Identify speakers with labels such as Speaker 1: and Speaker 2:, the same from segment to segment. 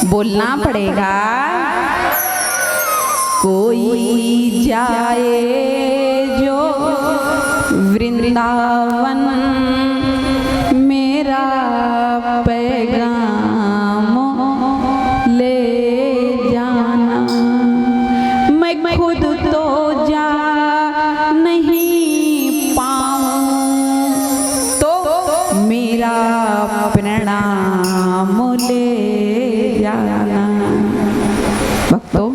Speaker 1: बोलना पड़ेगा। कोई जाए जो वृंदावन, मेरा पैगाम ले जाना। मैं खुद तो जा नहीं पाऊं, तो मेरा प्रणाम ले जाना। भक्तों,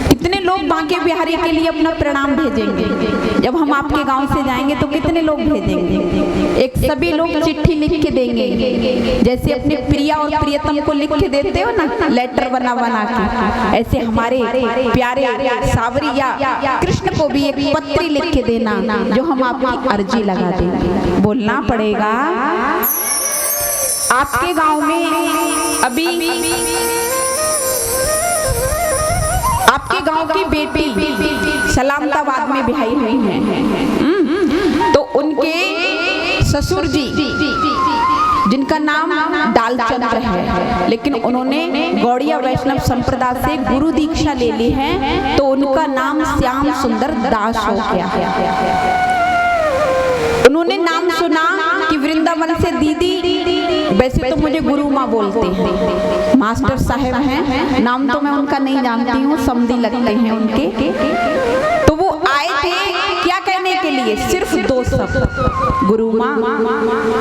Speaker 1: कितने लोग बांके बिहारी के लिए अपना प्रणाम भेजेंगे? जब हम आपके गांव से जाएंगे तो कितने लोग भेजेंगे? एक सभी लोग चिट्ठी लिख के देंगे, जैसे अपने प्रिया और प्रियतम को लिख के देते हो ना, लेटर बना बना के, ऐसे हमारे प्यारे सावरिया कृष्ण को भी एक पत्री लिख के देना, जो हम आपकी अर्जी लगा देंगे। बोलना पड़ेगा। आपके गांव में अभी आपके गांव की बेटी सलामताबाद में ब्याही हुई है, तो उनके ससुर जी जिनका नाम डालचंद्र है, लेकिन उन्होंने गौड़िया वैष्णव संप्रदाय से गुरु दीक्षा ले ली है, तो उनका नाम श्याम सुंदर दास हो गया है। उन्होंने नाम सुना कि वृंदावन से दीदी, वैसे तो मुझे गुरु माँ बोलते हैं, मास्टर साहब हैं, नाम तो मैं उनका नहीं जानती हूँ, समधी लगते हैं उनके। तो वो आए थे क्या कहने के लिए? सिर्फ दो शब्द, गुरु माँ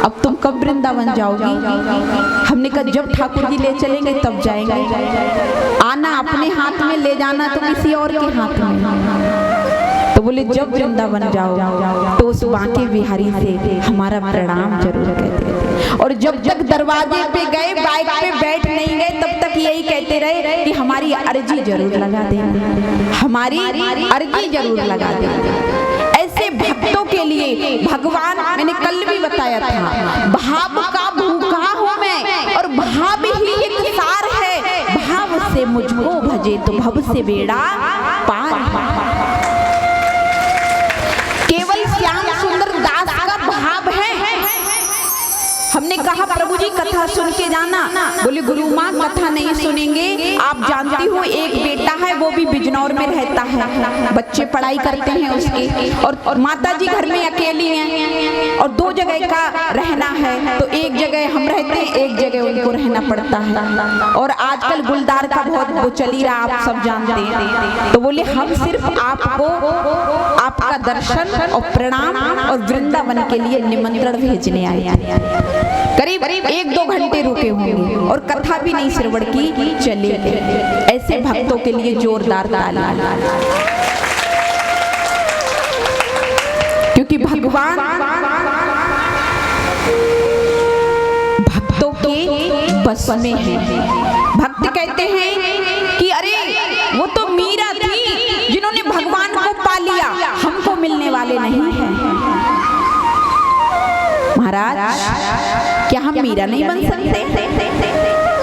Speaker 1: अब तुम कब वृंदावन जाओगी? हमने कहा जब ठाकुर जी ले चलेंगे तब जाएंगे। आना अपने हाथ में, ले जाना तो किसी और के हाथ में। तो बोले जब वृंदावन जाओ तो उस बांके बिहारी से हमारा प्रणाम जरूर कहते। और जब तक दरवाजे पे गए, बाइक पे बैठ नहीं गए, तब तक यही कहते रहे कि हमारी अर्जी जरूर लगा देना, हमारी अर्जी जरूर लगा देना। ऐसे भक्तों के लिए भगवान, मैंने कल भी बताया था, भाव का भूखा हूँ मैं और भाव ही एक सार है, भाव से मुझको भजे तो भव से बेड़ा पार। केवल श्याम सुंदर दास का भाव है। हमने कहा प्रभु जी कथा सुन के जाना, बोले गुरु माँ कथा नहीं सुनेंगे, आप जानती हो एक बेटा है वो भी बिजनौर में रहता है, बच्चे पढ़ाई करते हैं उसके, और माता जी घर में अकेली हैं और दो जगह का रहना है, तो एक जगह हम रहते हैं, एक जगह उनको रहना पड़ता है। और आजकल गुलदार का बहुत वो चली रहा, आप सब जानते हैं। तो बोले हम सिर्फ आपको आपका दर्शन और प्रणाम और वृंदावन के लिए निमंत्रण भेजने आए। करीब 1-2 घंटे रुके होंगे और कथा भी नहीं श्रवण की, चले गए। ऐसे भक्तों के लिए जोरदार ताली, क्योंकि भगवान भक्तों के बस में है। भक्त कहते हैं कि अरे वो तो मीरा थी जिन्होंने भगवान को पा लिया, हमको मिलने वाले नहीं हैं। महाराज, क्या हम मीरा नहीं बन सकते?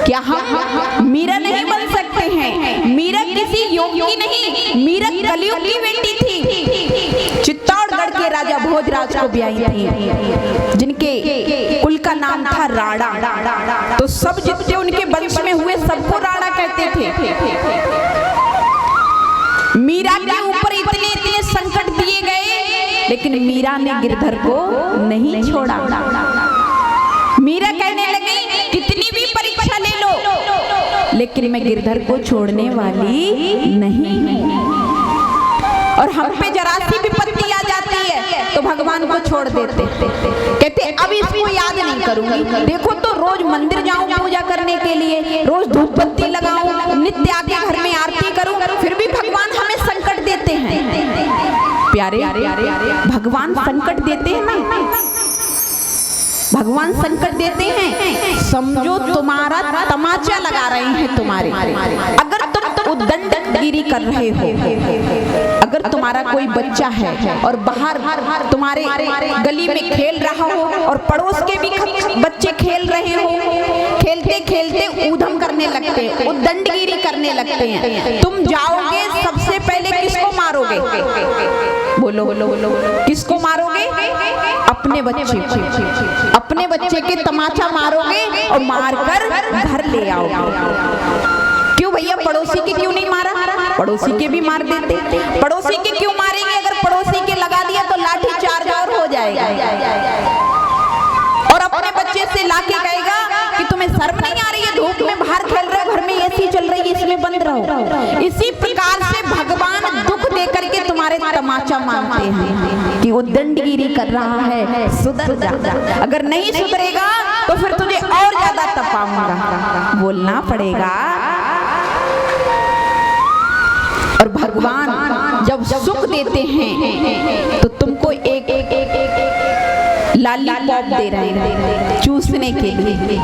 Speaker 1: क्या हम मीरा नहीं बन सकते हैं? मीरा किसी योगी की नहीं, मीरा कलयुग की बेटी थी। चित्तौड़गढ़ के राजा भोजराज को ब्याही थी, जिनके कुल का नाम था राणा। तो सब जितने उनके वंश में हुए सबको राणा कहते थे। मीरा के ऊपर इतने संकट दिए गए, लेकिन मीरा ने गिरधर को नहीं छोड़ा। मीरा कहने लगी कितनी भी परीक्षा ले लो, लेकिन मैं गिरधर को छोड़ने वाली नहीं हूँ। और हम पे जरा सी विपत्ति आ जाती है तो भगवान को छोड़ देते, कहते अब इसको याद नहीं करूंगी। देखो तो रोज मंदिर जाऊं पूजा करने के लिए, रोज धूप बत्ती लगाऊं, नित्य आके घर में आरती करूं, फिर भी भगवान हमें संकट देते हैं। प्यारे, भगवान संकट देते हैं ना, भगवान संकट देते हैं, समझो तुम्हारा तमाचा लगा रहे हैं तुम्हारे। अगर तुम उद्दंडगिरी कर रहे हो, अगर तुम्हारा कोई बच्चा है और बाहर तुम्हारे गली में खेल रहा हो और पड़ोस के भी बच्चे खेल रहे हो, खेलते खेलते ऊधम करने लगते हैं, उद्दंडगिरी करने लगते हैं, तुम जाओगे सबसे पहले किसको मारोगे? बोलो किसको मारोगे? अपने बच्चे को, अपने बच्चे के तमाचा मारोगे और मारकर घर ले आओगे। पड़ोसी के भी मार देते। पड़ोसी के क्यों मारेंगे? अगर पड़ोसी के लगा दिया तो लाठी चार्ज और हो जाएगा। और अपने बच्चे से लाके कहेगा कि तुम्हें शर्म नहीं आ रही है, धूप में बाहर खेल रहे हो, घर में एसी चल रही है, इसमें बंद रहो। इसी प्रकार से भगवान दुख दे करके तुम्हारे तमाचा मारते हैं कि वो दंडगिरी कर रहा है, सुधर जा। अगर नहीं सुधरेगा तो फिर तुझे और ज्यादा तपाऊंगा, बोलना पड़ेगा। और भगवान जब सुख देते हैं तो तुमको एक लॉलीपॉप दे रहे हैं चूसने के लिए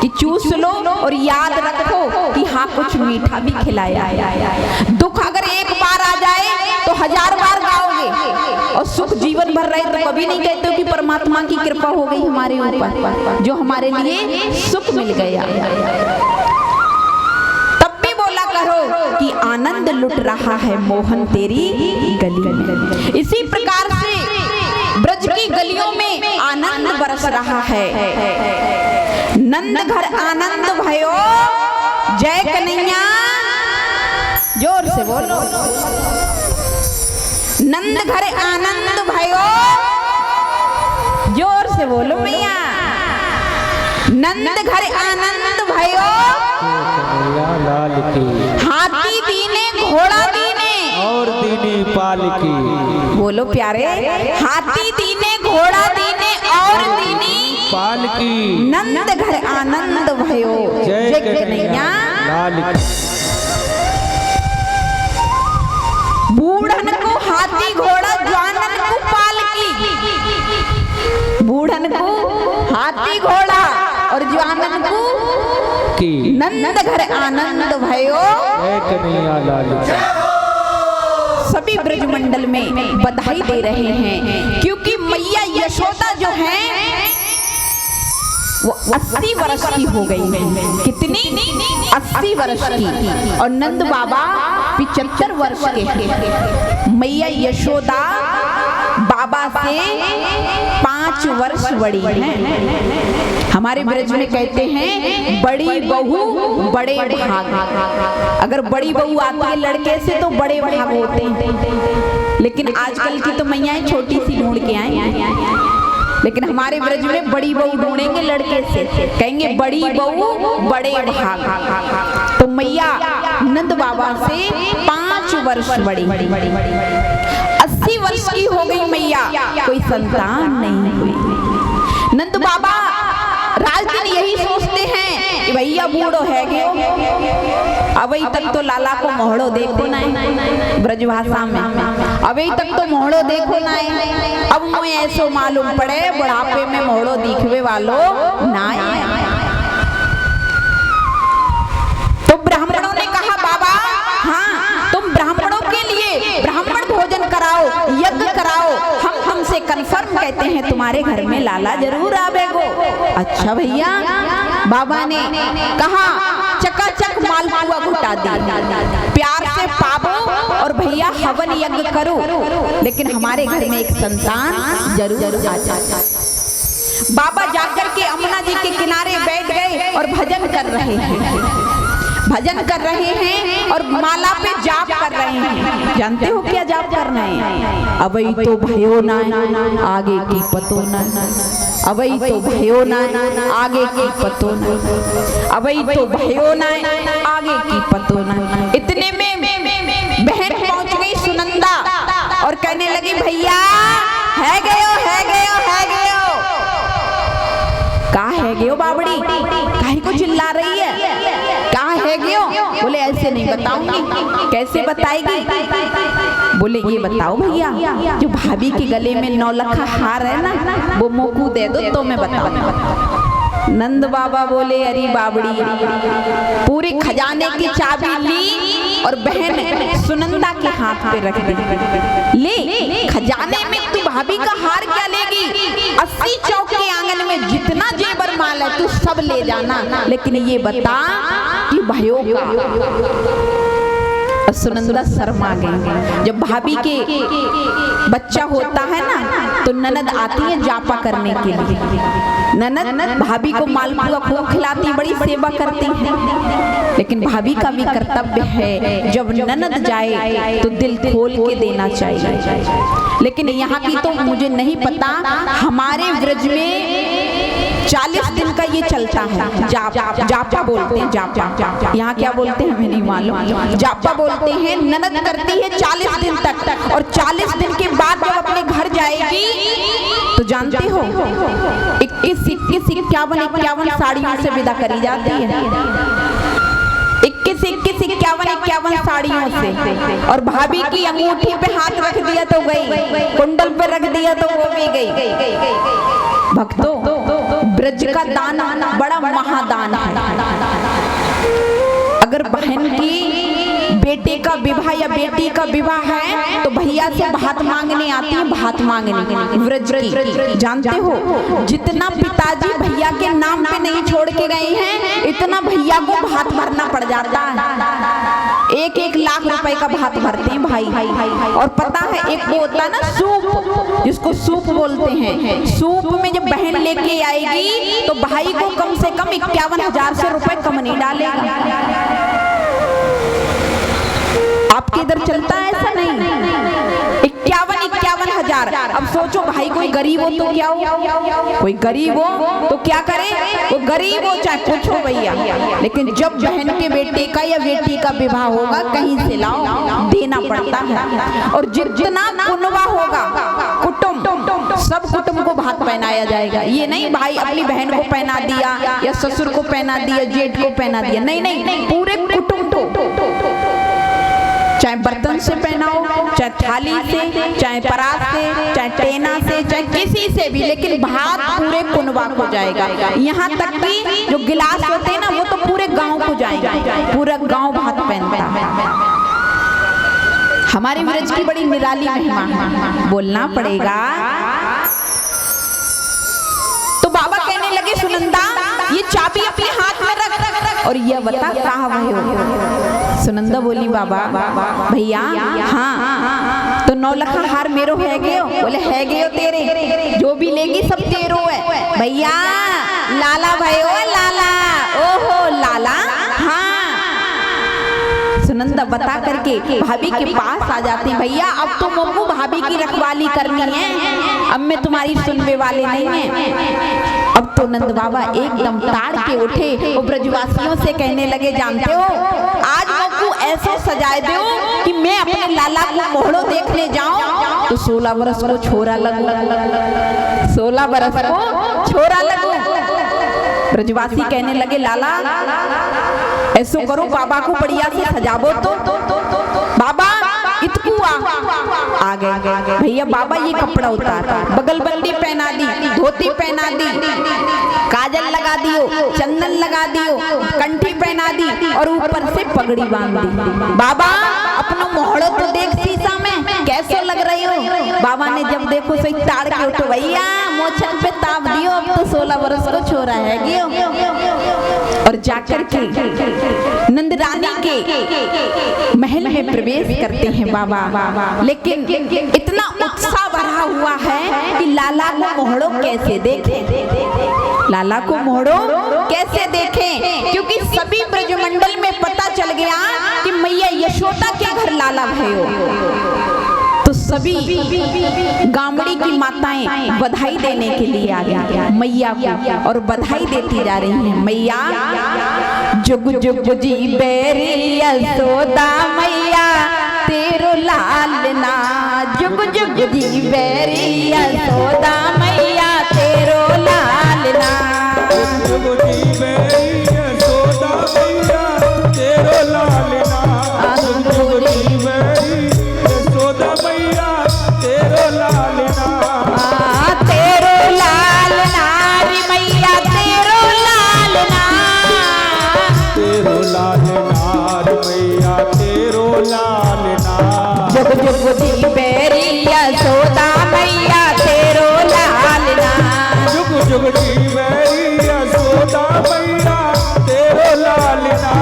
Speaker 1: कि चूस लो और याद रखो कि हाँ कुछ मीठा भी खिलाया है। दुख अगर एक बार आ जाए तो 1000 बार गाओगे, और सुख जीवन भर रहे तो कभी नहीं कहते हो कि परमात्मा की कृपा हो गई हमारे ऊपर, जो हमारे लिए सुख मिल गया। तब भी बोला करो कि आनंद लुट रहा है मोहन तेरी गली में। इसी प्रकार से ब्रज की गलियों में आनंद बरस रहा है। नंद घर आनंद भयो जय कन्हैया, जोर से बोलो। नंद घर आनंद भयो, जोर से बोलो मैया। नंद घर आनंद भयो, हाथी दीने घोड़ा दीने
Speaker 2: और दीनी पालकी,
Speaker 1: बोलो प्यारे। हाथी दीने घोड़ा दीने और दीनी
Speaker 2: पालकी,
Speaker 1: नंद घर आनंद भयो जय कन्हैया। बूढ़न को हाथी घोड़ा, जवानन को पालकी। बूढ़न को हाथी घोड़ा और जवानन को नंद घर आनंद भयो
Speaker 2: जय कन्हैया लाल।
Speaker 1: सभी ब्रजमंडल में बधाई दे रहे हैं क्योंकि मैया यशोदा जो है वो 80 वर्ष की हो गई है। कितनी? 80 वर्ष की। और नंद बाबा 75 वर्ष के हैं। मैया यशोदा बाबा से 5 वर्ष बड़ी है। हमारे ब्रज में कहते हैं बड़ी बहू बड़े भाग। अगर बड़ी बहू आती है लड़के से तो बड़े भाग होते हैं, लेकिन आजकल की तो मैयाएं छोटी सी ढूंढ के आई। लेकिन हमारे ब्रज में बड़ी बहू ढूंढेंगे लड़के से, कहेंगे बड़ी बहू बड़े भाग। तो मैया नंद बाबा से 5 वर्ष बड़ी। 80 वर्ष की हो गई मैया, कोई संतान नहीं हुई। नंद बाबा राज दिन यही सोचते हैं कि भैया बूढ़ो है गयो, अभी तक तो लाला को मोहड़ो देखो ना, ब्रजभाषा में अभी तक तो मोहड़ो देखो ना। अब मुझे ऐसो मालूम पड़े बुढ़ापे में मोहड़ो दिखवे वालो ना। तो ब्राह्मणों ने कहा बाबा हाँ तुम ब्राह्मणों के लिए ब्राह्मण भोजन कराओ, यज्ञ कराओ, हम तुमसे कंफर्म कहते हैं तुम्हारे घर में लाला जरूर आवेगो। अच्छा भैया, बाबा ने कहा चकाचक मालपुआ घुटा दी, प्यार से पावो और भैया हवन यज्ञ करो, लेकिन हमारे घर में एक संतान जरूर आ जाए। बाबा जाकर के अमुना जी के किनारे बैठ गए और भजन कर रहे हैं। भजन कर रहे हैं और माला पे जाप कर रहे हैं। जानते हो क्या जाप कर रहे हैं? अबई तो भयो ना आगे की पतो ना, अबई तो भयो ना आगे की पतो ना, अबई तो भयो ना आगे की पतो ना। इतने में बहन पहुंच गई सुनंदा और कहने लगी भैया है गयो है गयो है गयो। कहा है गयो बाबड़ी, काहे को चिल्ला रही है? कहा है गयो? बोले ऐसे नहीं बताऊंगी। कैसे बताएगी? बोले ये बताओ भैया, जो भाभी के गले में 9 लखा हार है ना, वो मोकू दे दो तो मैं बताऊं। नंद बाबा बोले अरे बाबड़ी, पूरे खजाने की चाबी ली और बहन सुनंदा के हाथ पे रख दी। ले खजाने में तू भाभी का हार क्या लेगी? 80 चौक के आंगन में जितना जेवर माल है तू सब ले जाना, लेकिन ये बता कि भयो का। सुनंदा शर्मा गई। जब भाभी के बच्चा होता है ना तो ननद आती है जापा करने के लिए। ननद भाभी को मालपुआ खूब खिलाती, बड़ी सेवा करती है। लेकिन भाभी का भी कर्तव्य है जब ननद जाए तो दिल खोल के देना चाहिए। लेकिन यहाँ की तो मुझे नहीं पता, हमारे व्रज में 40 दिन का ये चलता है। जापा बोलते हैं, जापा। यहाँ क्या बोलते हैं हमें नहीं मालूम। जापा बोलते हैं, ननद करती है 40 दिन तक, और 40 दिन के बाद जब अपने घर जाएगी तो जानते हो 21 साड़ियों से विदा करी जाती है। 21 साड़ियों से। और भाभी की अंगूठी पे हाथ रख दिया तो गई, कुंडल पे रख दिया तो वो भी गई। भक्तों, ब्रज का दान बड़ा महादान है। अगर बहन की बेटे का विवाह या बेटी का विवाह है तो भैया से भात मांगने आती है, भात मांगने व्रज की। जानते हो जितना पिताजी भैया के नाम पे नहीं छोड़ के गए हैं, इतना भैया को भात भरना पड़ जाता है। 1-1 लाख रुपए का भात भरते हैं भाई। और पता है एक वो होता है ना सूप, जिसको सूप बोलते हैं, सूप में जब बहन लेके आएगी तो भाई को कम से कम 51,000 से रुपए कम नहीं डालेगा। आपके इधर चलता है ऐसा? नहीं। 51,000। अब सोचो भाई कोई गरीब हो तो क्या हो, कोई गरीब हो तो क्या करे, वो गरीब हो चाहे कुछ हो भैया, लेकिन जब बहन के बेटे का या बेटी का विवाह होगा कहीं से लाओ, देना पड़ता है। और जितना कुनवा होगा कुटुंब, सब कुटुंब को भात पहनाया जाएगा। ये नहीं भाई अपनी बहन को पहना दिया या ससुर को पहना दिया, जेठ को पहना दिया, नहीं, पूरे कुटुंब को, चाहे बर्तन से पहनाओ, चाहे थाली से, चाहे परात से, चाहे टेना से, चाहे किसी से भी, लेकिन भात पूरे कुनबा को जाएगा। यहाँ तक कि जो गिलास होते हैं ना वो तो पूरे गांव को जाएगा, पूरा गांव भात पहनता है। हमारे व्रज की बड़ी निराली महिमा बोलना पड़ेगा। तो बाबा कहने लगे, सुनंदा ये चाबी अपने हाथ में रख और ये बता कहाँ भयो। सुनंदा बोली, बाबा भैया हाँ, तो 9 लाख हार मेरो है गयो। बोले है गयो तेरे, जो भी लेगी सब तेरो है भैया। लाला भयो, लाला, ओहो लाला, हाँ। सुनंदा बता करके भाभी के पास आ जाते हैं, भैया अब तो मम्मू भाभी की रखवाली करनी है, अब मैं तुम्हारी सुनने वाले नहीं है। अब तो नंद बाबा एकदम ताड़ के उठे और ब्रजवासियों से कहने लगे, जानते हो आज मम्मू ऐसा सजाए दो कि मैं अपने लाला को मोहड़ो देखने जाऊं तो 16 बरस को छोरा लगू, 16 बरस को छोरा लगू। ब्रजवासी कहने लगे, लाला ऐसो करो बाबा को बढ़िया से सजाबो तो। बाबा इतकू आ गए भैया। बाबा ये कपड़ा उतार, बगलबंदी पहना दी, धोती पहना दी, काजल लगा दियो, चंदन लगा दियो, कंठी पहना दी और ऊपर से पगड़ी बांध दी। बाबा अपना मोहड़ो तो देख शीशा में कैसे लग रही हो। बाबा ने जब देखो सही ताड़ के उठो, भैया मोछन पे ताप दियो, अब तो 16 बरस को छोरा है गियो। और जाकर के नंदरानी के महल में प्रवेश करते हैं बाबा। लेकिन इतना उत्साह भरा हुआ है कि लाला को मोहड़ो कैसे देखें, लाला को मोहड़ो कैसे देखें, क्योंकि सभी ब्रजमंडल में पता चल गया कि मैया यशोदा के घर लाला भयो। तो सभी गामड़ी की माताएं बधाई देने के लिए आ गई मैया को और बधाई देती जा रही हैं। मैया जुग जुग जी बेरी यशोदा मैया तेरो लालना, जुग जुग जी बेरी यशोदा मैया तेरो लालना, जुग जी बेरी यशोदा मैया तेरो लालना, जुग जी बेरी यशोदा मैया तेरो लालना, तेरो लालना रे मैया तेरो लालना, तेरो लालना रे मैया तेरो लालना, जुग जुग जी बेरी यशोदा मैया तेरो लालना, जुग जुग जी बेरी यशोदा मैया तेरो लालना।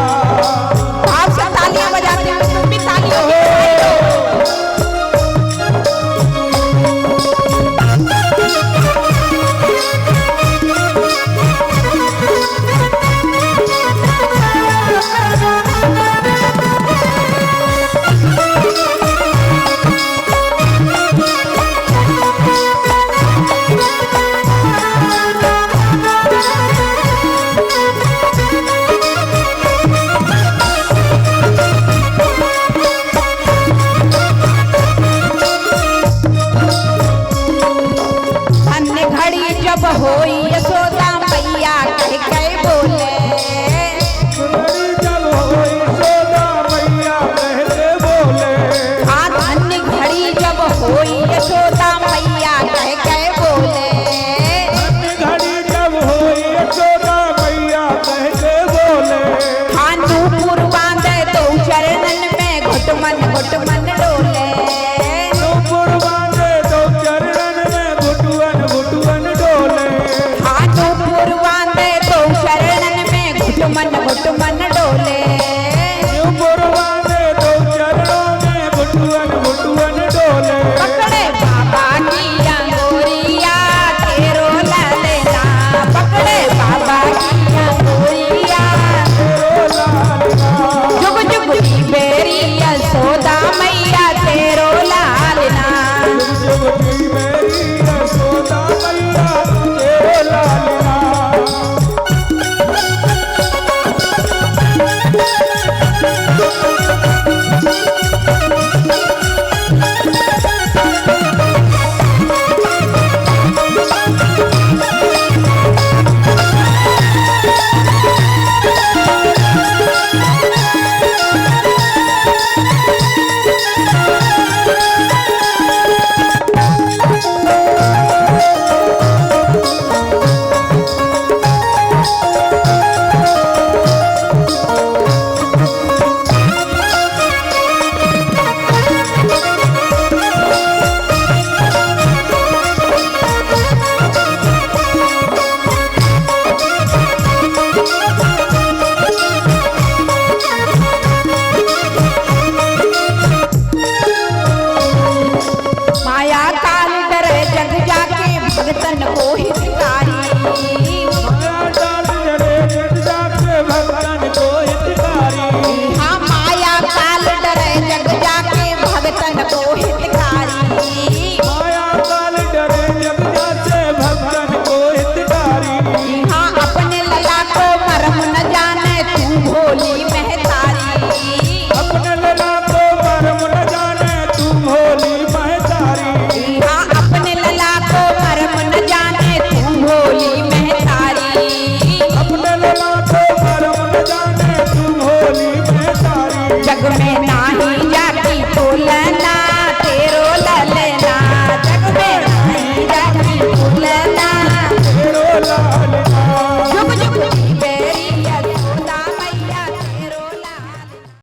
Speaker 1: आप सब तालियां बजाते हैं, तुम भी तालियों की भोली महतारी।
Speaker 2: अपने लला को मरम न जाने तू भोली महतारी।
Speaker 1: हाँ, अपने लला को मरम न जाने तू भोली महतारी।
Speaker 2: अपने लला को मरम न जाने तू भोली महतारी।
Speaker 1: जग में नाही जा